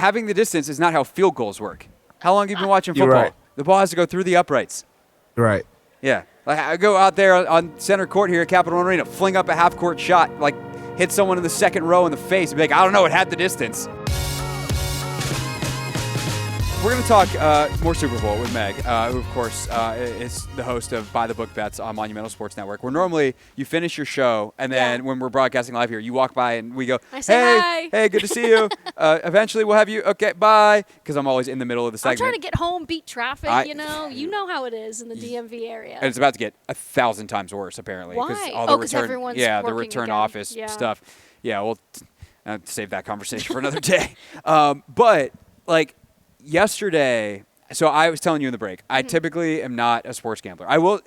having the distance is not how field goals work. How long have you been watching football? You're right. The ball has to go through the uprights. Right. Yeah. Like I go out there on center court here at Capital One Arena, fling up a half-court shot, like hit someone in the second row in the face and be like, I don't know, it had the distance. We're going to talk more Super Bowl with Meg, who, of course, is the host of By the Book Bets on Monumental Sports Network, where normally you finish your show, and then when we're broadcasting live here, you walk by and we go, I say hi. Hey, good to see you. Eventually we'll have you. Okay, bye. Because I'm always in the middle of the segment. I'm trying to get home, beat traffic, you know how it is in the DMV area. And it's about to get 1,000 times worse, apparently. Why? Because everyone's the working return again. office Yeah. stuff. Yeah, we'll save that conversation for another day. But, like, yesterday, so I was telling you in the break, I typically am not a sports gambler. I will,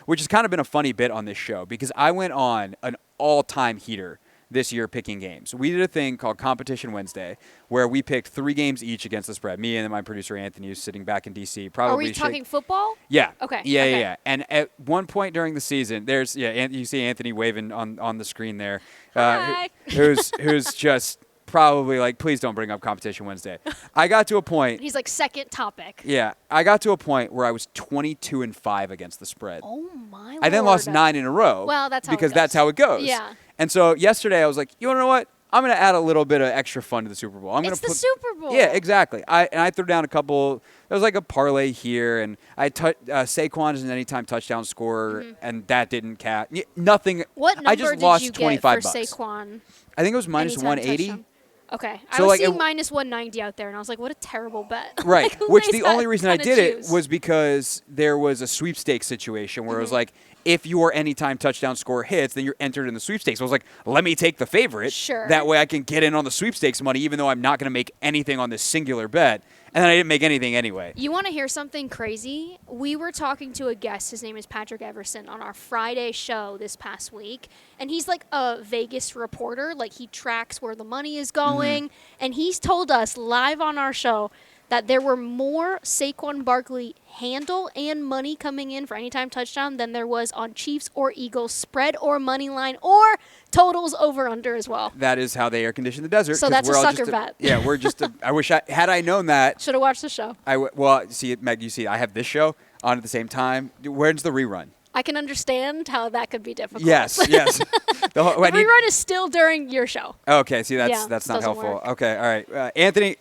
which has kind of been a funny bit on this show because I went on an all-time heater this year picking games. We did a thing called Competition Wednesday where we picked 3 games each against the spread. Me and then my producer Anthony, who's sitting back in D.C. Probably. Are we talking football? Yeah. Okay. Yeah. And at one point during the season, there's you see Anthony waving on the screen there. Hi. Who's just probably like, please don't bring up Competition Wednesday. I got to a point. He's like second topic. Yeah, I got to a point where I was 22-5 against the spread. Oh my Lord. I then lost 9 in a row. Well, that's how because it goes. that's how it goes. Yeah. And so yesterday I was like, you want to know what? I'm going to add a little bit of extra fun to the Super Bowl. It's the Super Bowl. Yeah, exactly. I threw down a couple. There was like a parlay here, and I Saquon is an anytime touchdown scorer, and that didn't count. Nothing. What number I just did lost you get $25 for Saquon? I think it was minus Anytime 180. touchdown? Okay. So I was like seeing minus 190 out there, and I was like, what a terrible bet. Right. Like, who Which lays the that only reason I kinda did it juice? was because there was a sweepstakes situation where it was like, if your anytime touchdown score hits, then you're entered in the sweepstakes. So I was like, let me take the favorite. Sure. That way I can get in on the sweepstakes money, even though I'm not going to make anything on this singular bet. And then I didn't make anything anyway. You want to hear something crazy? We were talking to a guest. His name is Patrick Everson on our Friday show this past week. And he's like a Vegas reporter. Like, he tracks where the money is going. And he's told us live on our show that there were more Saquon Barkley handle and money coming in for anytime touchdown than there was on Chiefs or Eagles spread or money line or totals over under as well. That is how they air condition the desert. So 'cause that's a we're all sucker just bet. Yeah, we're just I wish had I known that. Should have watched the show. Well, see, Meg, you see, I have this show on at the same time. Where's the rerun? I can understand how that could be difficult. Yes. The rerun is still during your show. Okay, see, that's Yeah, not doesn't helpful. work. Okay, all right. Anthony,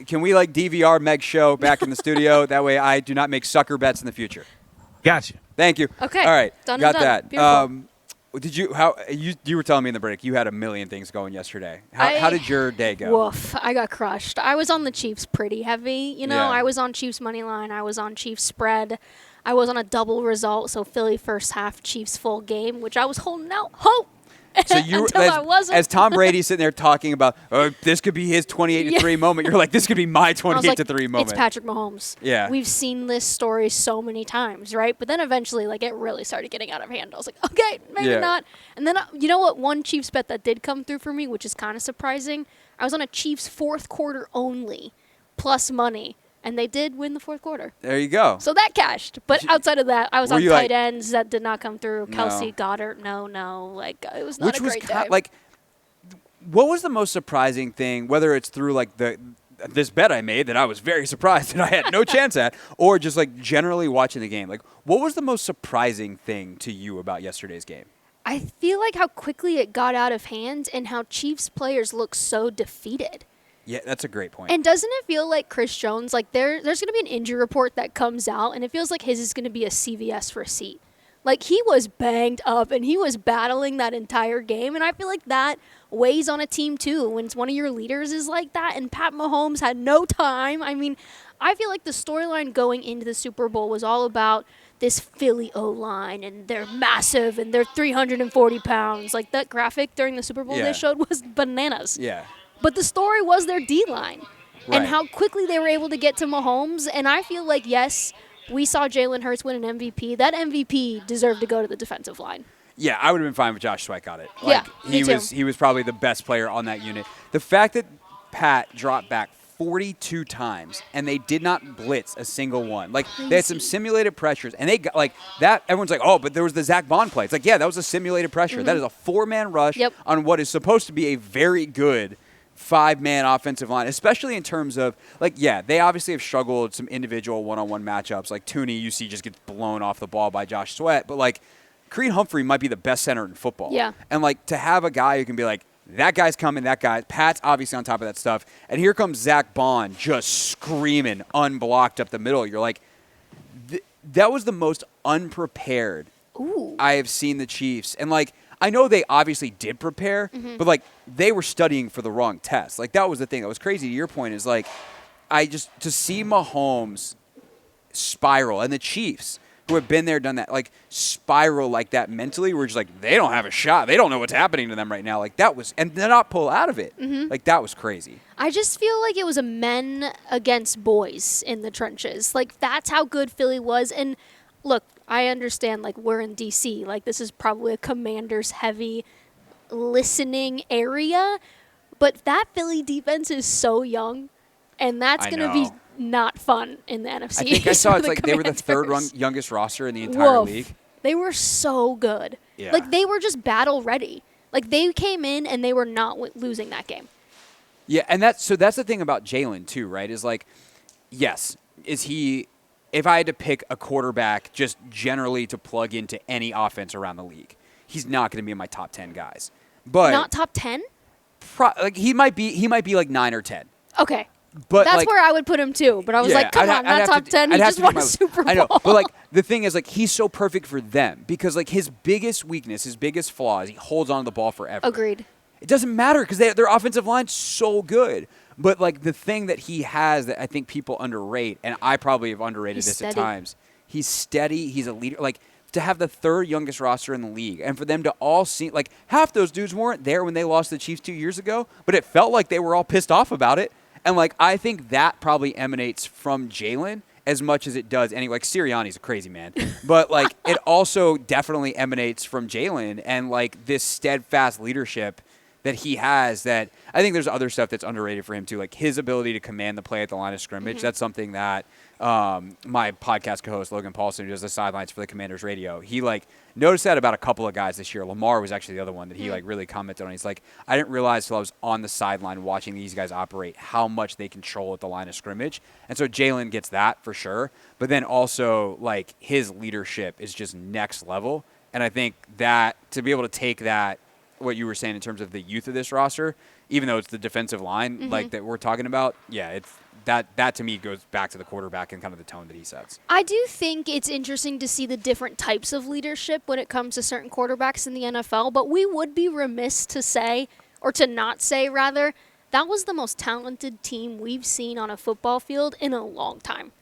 can we DVR Meg's show back in the studio? That way I do not make sucker bets in the future. Gotcha. Thank you. Okay. All right. Done and Got done. that. Beautiful. You were telling me in the break you had a million things going yesterday. How did your day go? Woof. I got crushed. I was on the Chiefs pretty heavy. Yeah. I was on Chiefs money line. I was on Chiefs spread. I was on a double result, so Philly first half, Chiefs full game, which I was holding out hope. So you, Until I wasn't. as Tom Brady's sitting there talking about, this could be his 28-3 moment. You're like, this could be my I was like, 28-3 moment. it's Patrick Mahomes. Yeah. We've seen this story so many times, right? But then eventually, it really started getting out of hand. I was like, okay, maybe not. And then, you know what? One Chiefs bet that did come through for me, which is kind of surprising. I was on a Chiefs fourth quarter only, plus money. And they did win the fourth quarter. There you go. So that cashed. But outside of that, I was Were on you tight ends that did not come through. No. Kelsey, Goddard, no. It was not a great day. What was the most surprising thing, whether it's through this bet I made that I was very surprised that I had no chance at, or just generally watching the game? What was the most surprising thing to you about yesterday's game? I feel like how quickly it got out of hand and how Chiefs players look so defeated. Yeah, that's a great point. And doesn't it feel like Chris Jones, there's going to be an injury report that comes out, and it feels like his is going to be a CVS receipt. He was banged up, and he was battling that entire game, and I feel like that weighs on a team, too, when one of your leaders is like that, and Pat Mahomes had no time. I mean, I feel like the storyline going into the Super Bowl was all about this Philly O-line, and they're massive, and they're 340 pounds. That graphic during the Super Bowl they showed was bananas. Yeah. But the story was their D-line Right. and how quickly they were able to get to Mahomes. And I feel like, yes, we saw Jalen Hurts win an MVP. That MVP deserved to go to the defensive line. Yeah, I would have been fine with Josh Sweat got it. Yeah, me too. He was probably the best player on that unit. The fact that Pat dropped back 42 times and they did not blitz a single one. They had some simulated pressures and they got that. Everyone's like, oh, but there was the Zach Bond play. It's yeah, that was a simulated pressure. That is a 4-man rush on what is supposed to be a very good 5-man offensive line, especially in terms of, like, yeah, they obviously have struggled some individual one-on-one matchups. Like, Tooney, you see, just gets blown off the ball by Josh Sweat. But, like, Creed Humphrey might be the best center in football. Yeah. And, like, to have a guy who can be like, that guy's coming, that guy. Pat's obviously on top of that stuff. And here comes Zach Bond just screaming unblocked up the middle. You're like, that was the most unprepared I have seen the Chiefs. And, like, I know they obviously did prepare, but, like, they were studying for the wrong test. Like, that was the thing that was crazy. To your point is, like, to see Mahomes spiral, and the Chiefs, who have been there, done that, like, spiral like that mentally, we're just like, they don't have a shot. They don't know what's happening to them right now. Like, that was, and they're not pull out of it. Like, that was crazy. I just feel like it was a men against boys in the trenches. Like, that's how good Philly was. And look, I understand, like, we're in D.C. Like, this is probably a Commanders-heavy listening area. But that Philly defense is so young, and that's going to be not fun in the NFC. I think I saw it's like they were the third youngest roster in the entire league. They were so good. Yeah. Like, they were just battle ready. Like, they came in and they were not losing that game. Yeah, and that's the thing about Jalen, too, right? Is like, yes, is he... If I had to pick a quarterback just generally to plug into any offense around the league, he's not going to be in my top 10 guys. But not top 10? Like, he might be like 9 or 10. Okay. But that's like, where I would put him too. But I was like, come on, not top 10. He just won a Super Bowl. I know. But like, the thing is, like, he's so perfect for them because, like, his biggest weakness, his biggest flaw is he holds on to the ball forever. Agreed. It doesn't matter because their offensive line's so good. But, like, the thing that he has that I think people underrate, and I probably have underrated this at times, he's steady. He's a leader. Like, to have the third youngest roster in the league and for them to all see, like, half those dudes weren't there when they lost the Chiefs 2 years ago, but it felt like they were all pissed off about it. And, like, I think that probably emanates from Jalen as much as it does any, like, Sirianni's a crazy man. But, like, it also definitely emanates from Jalen and, like, this steadfast leadership that he has that I think there's other stuff that's underrated for him too, like his ability to command the play at the line of scrimmage. That's something that my podcast co-host Logan Paulson, who does the sidelines for the Commanders radio, he like noticed that about a couple of guys this year. Lamar was actually the other one that he like really commented on. He's like, I didn't realize till I was on the sideline watching these guys operate how much they control at the line of scrimmage. And so Jalen gets that for sure. But then also like his leadership is just next level. And I think that to be able to take that, what you were saying in terms of the youth of this roster, even though it's the defensive line like that we're talking about, yeah, it's that to me goes back to the quarterback and kind of the tone that he sets. I do think it's interesting to see the different types of leadership when it comes to certain quarterbacks in the NFL, but we would be remiss to say, or to not say rather, that was the most talented team we've seen on a football field in a long time.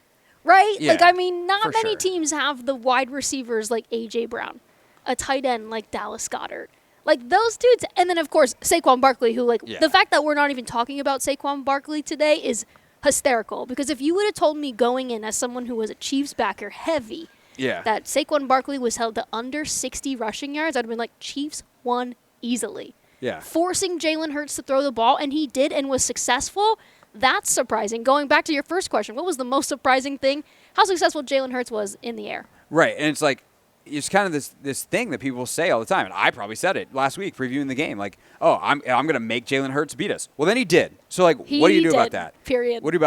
Right? Yeah, like, I mean, not many sure. teams have the wide receivers like A.J. Brown, a tight end like Dallas Goedert. Like, those dudes, and then, of course, Saquon Barkley, who, like, the fact that we're not even talking about Saquon Barkley today is hysterical. Because if you would have told me going in as someone who was a Chiefs backer heavy that Saquon Barkley was held to under 60 rushing yards, I'd have been like, Chiefs won easily. Yeah. Forcing Jalen Hurts to throw the ball, and he did and was successful, that's surprising. Going back to your first question, what was the most surprising thing? How successful Jalen Hurts was in the air. Right, and it's like, it's kind of this thing that people say all the time, and I probably said it last week previewing the game, like, oh, I'm going to make Jalen Hurts beat us. Well, then he did. So, like, what do you do about that? Period. What do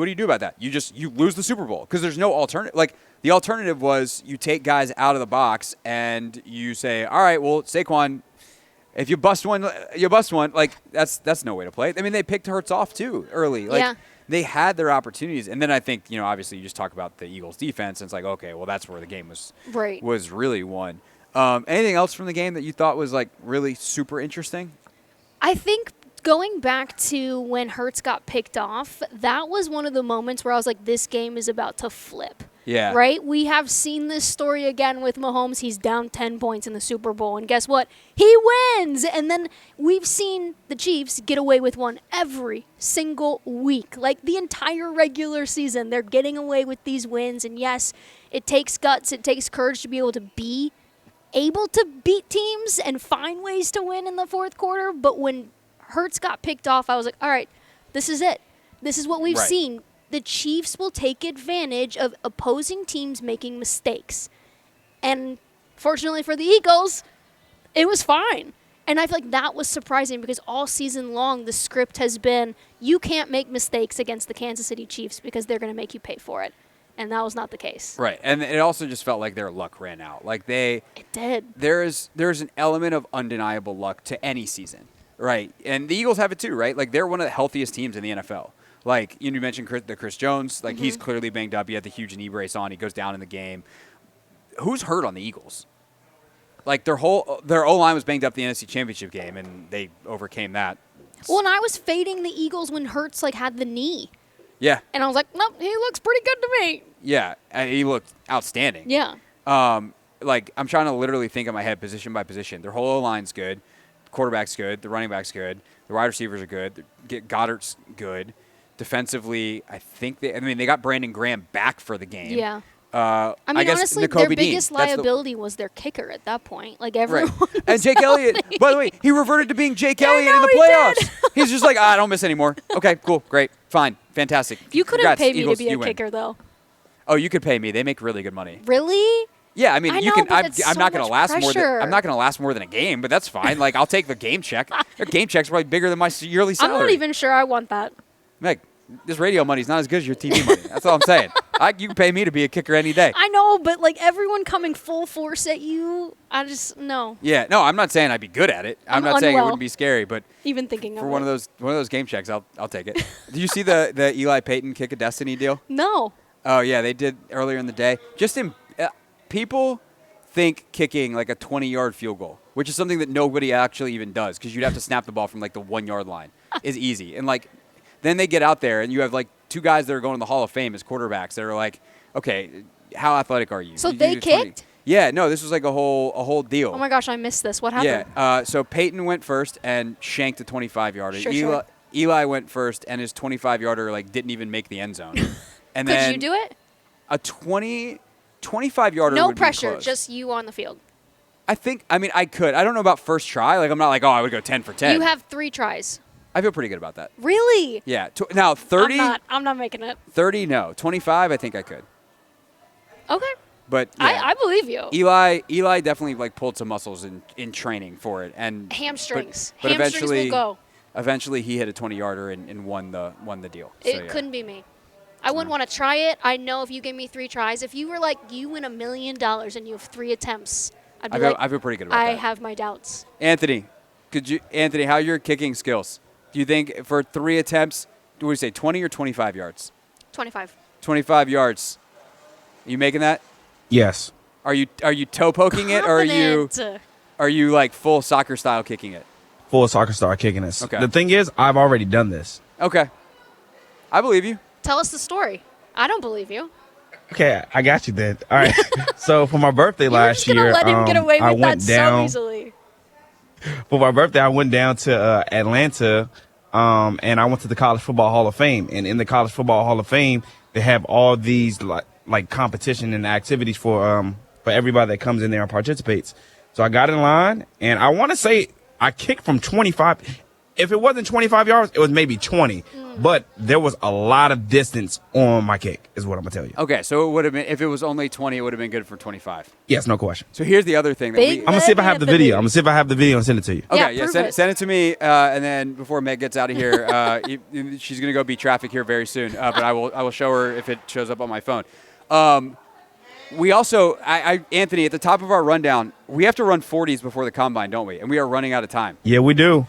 you do about that? You lose the Super Bowl because there's no alternative. Like, the alternative was you take guys out of the box and you say, all right, well, Saquon, if you bust one, you bust one. Like, that's no way to play. I mean, they picked Hurts off too early. Like, they had their opportunities. And then I think, obviously you just talk about the Eagles defense, and it's like, okay, well, that's where the game was really won. Anything else from the game that you thought was, like, really super interesting? I think going back to when Hurts got picked off, that was one of the moments where I was like, this game is about to flip. Yeah. Right? We have seen this story again with Mahomes. He's down 10 points in the Super Bowl, and guess what? He wins! And then we've seen the Chiefs get away with one every single week. Like, the entire regular season, they're getting away with these wins. And yes, it takes guts, it takes courage to be able to beat teams and find ways to win in the fourth quarter. But when Hurts got picked off, I was like, all right, this is it. This is what we've seen. The Chiefs will take advantage of opposing teams making mistakes. And fortunately for the Eagles, it was fine. And I feel like that was surprising because all season long the script has been you can't make mistakes against the Kansas City Chiefs because they're going to make you pay for it. And that was not the case. Right. And it also just felt like their luck ran out. Like it did. There's an element of undeniable luck to any season. Right. And the Eagles have it too, right? Like they're one of the healthiest teams in the NFL. Like you mentioned Chris Jones, like he's clearly banged up. He had the huge knee brace on. He goes down in the game. Who's hurt on the Eagles? Like their O-line was banged up the NFC Championship game, and they overcame that. Well, and I was fading the Eagles when Hurts had the knee. Yeah. And I was like, nope, he looks pretty good to me. Yeah, and he looked outstanding. Yeah. I'm trying to literally think in my head position by position. Their whole O-line's good. The quarterback's good. The running back's good. The wide receivers are good. Goddard's good. Defensively, I think they got Brandon Graham back for the game. Yeah. I guess honestly, Nakobe their biggest Dean. liability was their kicker at that point. Like, everyone Right. And Jake Elliott, by the way, he reverted to being Jake Elliott in the he playoffs. He's just like, I don't miss anymore. Okay, cool, great, fine, fantastic. You couldn't Congrats, pay me Eagles, to be a you win. kicker, though. Oh, you could pay me. They make really good money. Really? Yeah, I mean, I you know, can. but it's I'm so not going to much last more. pressure. I'm not going to last more than a game, but that's fine. Like, I'll take the game check. Their game check's probably bigger than my yearly salary. I'm not even sure I want that. Meg, this radio money's not as good as your TV money. That's all I'm saying. You can pay me to be a kicker any day. I know, but everyone coming full force at you, I just no. Yeah, no, I'm not saying I'd be good at it. I'm not saying it wouldn't be scary, but Even thinking for of one of those game checks, I'll take it. Did you see the Eli Payton kick of destiny deal? No. Oh yeah, they did earlier in the day. People think kicking like a 20-yard field goal, which is something that nobody actually even does because you'd have to snap the ball from the 1-yard line, is easy. And then they get out there and you have two guys that are going to the Hall of Fame as quarterbacks that are like, okay, how athletic are you? So You they do 20. kicked? Yeah, no, this was like a whole deal. Oh my gosh, I missed this. What happened? Yeah, so Peyton went first and shanked a 25-yarder. Sure. Eli went first and his 25-yarder didn't even make the end zone. And Could then you do it? a 25-yarder No would pressure, be close. just you on the field. I could. I don't know about first try. I'm not I would go 10 for 10. You have 3 tries. I feel pretty good about that. Really? Yeah. Now 30. I'm not making it. 30, no. 25, I think I could. Okay. But yeah, I believe you. Eli definitely pulled some muscles in training for it, and Hamstrings. But Hamstrings will go. Eventually, he hit a 20-yarder and won the deal. It couldn't be me. I wouldn't want to try it. I know if you gave me 3 tries, if you were you win $1 million and you have 3 attempts, I feel pretty good about that. I have my doubts. Anthony, how are your kicking skills? Do you think for 3 attempts, what do you say, 20 or 25 yards? 25. 25 yards. Are you making that? Yes. Are you toe poking it, or are you full soccer style kicking it? Full soccer style kicking this. Okay. The thing is, I've already done this. Okay. I believe you. Tell us the story. I don't believe you. Okay, I got you then. All right. So for my birthday last year, let him get away with I that went down. so easily. For my birthday, I went down to Atlanta, and I went to the College Football Hall of Fame. And in the College Football Hall of Fame, they have all these like competition and activities for everybody that comes in there and participates. So I got in line, and I want to say I kicked from 25. If it wasn't 25 yards, it was maybe 20. But there was a lot of distance on my kick, is what I'm going to tell you. Okay, so it would have been, if it was only 20, it would have been good for 25. Yes, no question. So here's the other thing that Big we... I'm going to see if I have the video. I'm going to see if I have the video and send it to you. Okay, prove send it to me, and then before Meg gets out of here, she's going to go beat traffic here very soon, but I will show her if it shows up on my phone. We also, Anthony, at the top of our rundown, we have to run 40s before the combine, don't we? And we are running out of time. Yeah, we do.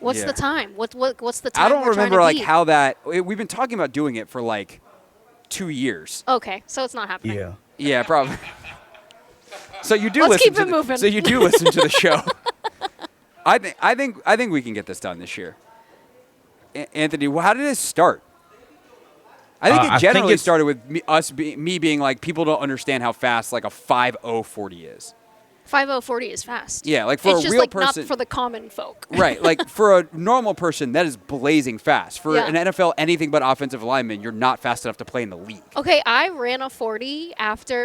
What's Yeah. the time? What's the time? I don't we're trying remember to beat? how that. We've been talking about doing it for 2 years. Okay, so it's not happening. Yeah. Yeah, probably. So you do Let's listen keep to it moving. So you do listen to the show. I think we can get this done this year. Anthony, how did it start? I think it generally started with me being people don't understand how fast a 5.0 40 is. 5.040 is fast. Yeah, for it's a just real person. not for the common folk. Right, for a normal person, that is blazing fast. For Yeah. an NFL anything but offensive lineman, you're not fast enough to play in the league. Okay, I ran a 40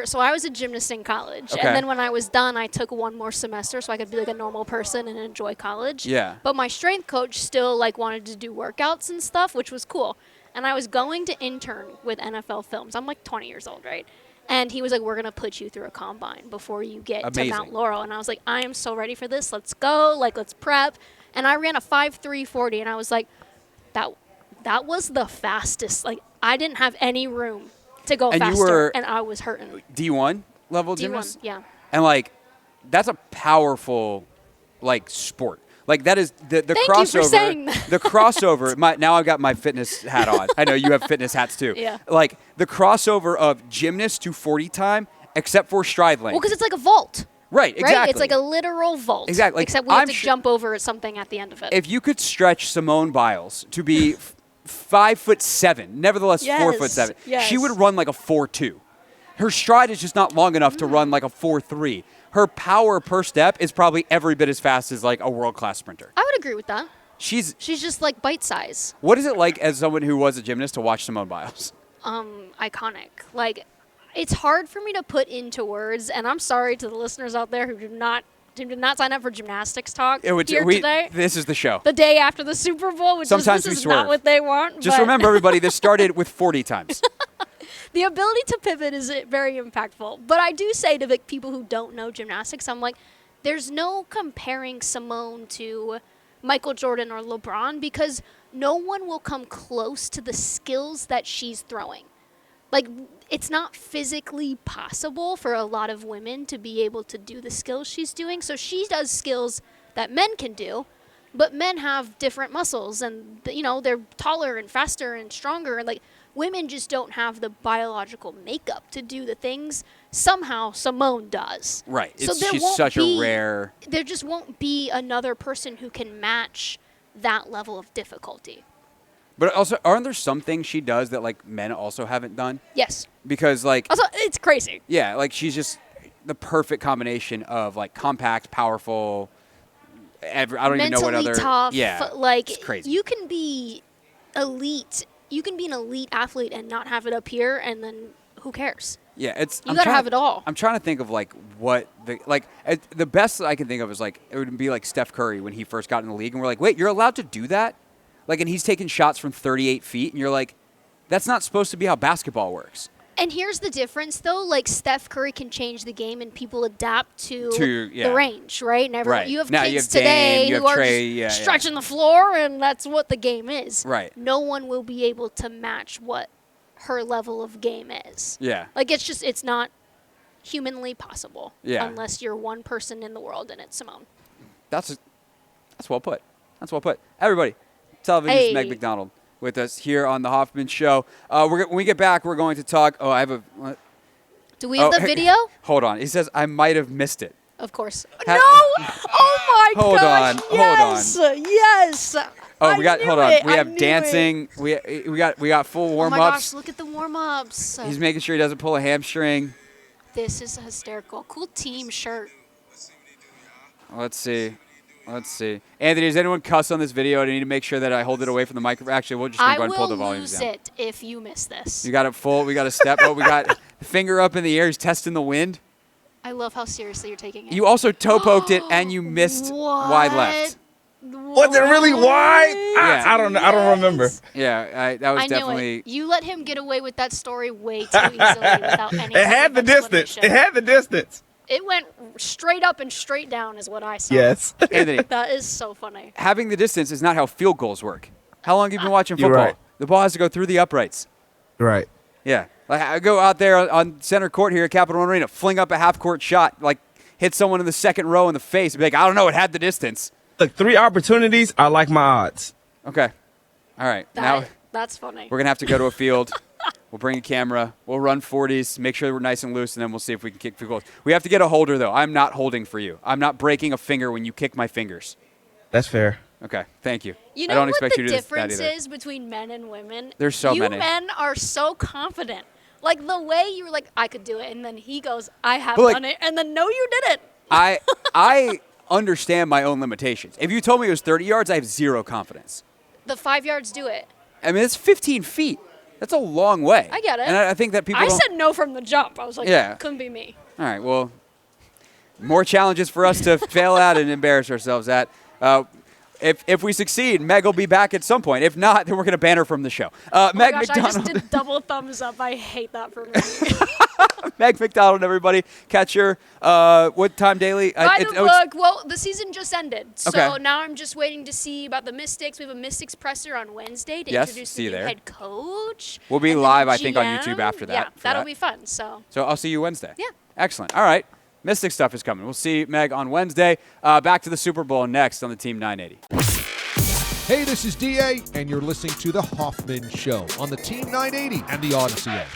so I was a gymnast in college. Okay. And then when I was done, I took 1 more semester so I could be a normal person and enjoy college. Yeah. But my strength coach still wanted to do workouts and stuff, which was cool. And I was going to intern with NFL Films. I'm 20 years old, right? And he was like, we're going to put you through a combine before you get Amazing. to Mount Laurel. And I was like, I am so ready for this. Let's go. Like, let's prep. And I ran a 5:3:40, and I was like, that was the fastest. Like, I didn't have any room to go And you faster, were and I was hurting. D1 level gymnast? D1, yeah. And, like, that's a powerful, like, sport. Like, that is the Thank crossover. you for saying that. The crossover. Now I've got my fitness hat on. I know you have fitness hats, too. Yeah. Like, the crossover of gymnast to 40 time, except for stride length. Well, because it's like a vault. Right, exactly. Right? It's like a literal vault. Exactly. Like, except we have I'm to su- jump over something at the end of it. If you could stretch Simone Biles to be 5'7", nevertheless Yes, 4'7", yes. she would run like a 4'2". Her stride is just not long enough to run like a 4'3". Her power per step is probably every bit as fast as like a world-class sprinter. I would agree with that. She's. She's just like bite size. What is it like as someone who was a gymnast to watch Simone Biles? Iconic. Like, it's hard for me to put into words, and I'm sorry to the listeners out there who did not sign up for gymnastics talk here today. This is the show. The day after the Super Bowl, which Sometimes this we is swerve. not what they want. Just but remember, everybody, this started with 40 times. the ability to pivot is very impactful. But I do say to the people who don't know gymnastics, I'm like, there's no comparing Simone to Michael Jordan or LeBron because no one will come close to the skills that she's throwing. Like, it's not physically possible for a lot of women to be able to do the skills she's doing. So she does skills that men can do, but men have different muscles and, they're taller and faster and stronger. And, like, women just don't have the biological makeup to do the things somehow Simone does. Right. So there She's won't such be- a rare. There just won't be another person who can match that level of difficulty. But also, aren't there some things she does that like men also haven't done? Yes. Because like. Also, it's crazy. Yeah, like she's just the perfect combination of like compact, powerful. I don't even know what Mentally other. tough. Yeah, Like, it's crazy. you can be elite. You can be an elite athlete and not have it up here, and then who cares? Yeah, it's. You gotta have it all. I'm trying to think of like what the best that I can think of is like it would be like Steph Curry when he first got in the league, and we're like, wait, you're allowed to do that? Like, and he's taking shots from 38 feet, and you're like, that's not supposed to be how basketball works. And here's the difference, though. Like, Steph Curry can change the game, and people adapt to yeah. the range, right? And Right. You have Now kids you have today Dame, you who have are Trey, just yeah. stretching the floor, and that's what the game is. Right. No one will be able to match what her level of game is. Yeah. Like, it's not humanly possible. Yeah. Unless you're one person in the world, and it's Simone. That's well put. That's well put. Everybody, television's Hey. Meg McDonald with us here on the Hoffman Show. When we get back, we're going to talk. Oh, I have a. Do we have the video? Hold on. He says I might have missed it. Of course. Ha- No! Oh my Hold gosh! on, hold Yes! Yes! Oh, we got. I Hold knew on. it. We I have knew dancing. We got full it. warm Oh my gosh! ups. Look at the warm ups. He's making sure he doesn't pull a hamstring. This is hysterical. Cool team shirt. Let's see. Anthony, does anyone cuss on this video? I need to make sure that I hold it away from the microphone. Actually, we'll just go I ahead and pull will the volume lose down. it if you miss this. You got it full. We got a step. Oh, we got finger up in the air. He's testing the wind. I love how seriously you're taking it. You also toe poked it and you missed wide left. Was it really wide? Yeah. I don't know. I don't remember. Yeah, that was I definitely. knew it. You let him get away with that story way too easily without any. It had the distance. It had the distance. It went straight up and straight down, is what I saw. Yes. Anthony, That is so funny. having the distance is not how field goals work. How long have you been watching You're football? right. The ball has to go through the uprights. Right. Yeah. Like I go out there on center court here at Capital One Arena, fling up a half court shot, like hit someone in the second row in the face, and be like, I don't know, it had the distance. Look, 3 opportunities. I like my odds. Okay. All right. Now That's funny. we're going to have to go to a field. We'll bring a camera. We'll run 40s, make sure we're nice and loose, and then we'll see if we can kick field goals. We have to get a holder, though. I'm not holding for you. I'm not breaking a finger when you kick my fingers. That's fair. Okay. Thank you. You I know don't what expect the you to do that difference either. is between men and women? There's so you many. men are so confident. Like the way you were like, I could do it, and then he goes, I have But, like- done it, and then no, you didn't. I understand my own limitations. If you told me it was 30 yards, I have zero confidence. The 5 yards do it. I mean, it's 15 feet. That's a long way. I get it. And I think that people I don't. said no from the jump. I was like, Yeah. couldn't be me. All right, well, more challenges for us to fail at and embarrass ourselves at. If we succeed, Meg will be back at some point. If not, then we're going to ban her from the show. Meg gosh, McDonald. I just did double thumbs up. I hate that for me. Meg McDonald, everybody. Catch her. What time daily? By the book. Well, the season just ended. So Okay. now I'm just waiting to see about the Mystics. We have a Mystics presser on Wednesday to Yes, introduce see the you new there. head coach. We'll be and then live, the I think, on GM. YouTube after that. Yeah, for that'll that. be fun. So So I'll see you Wednesday. Yeah. Excellent. All right. Mystic stuff is coming. We'll see Meg on Wednesday. Back to the Super Bowl next on the Team 980. Hey, this is DA, and you're listening to The Hoffman Show on the Team 980 and the Odyssey app.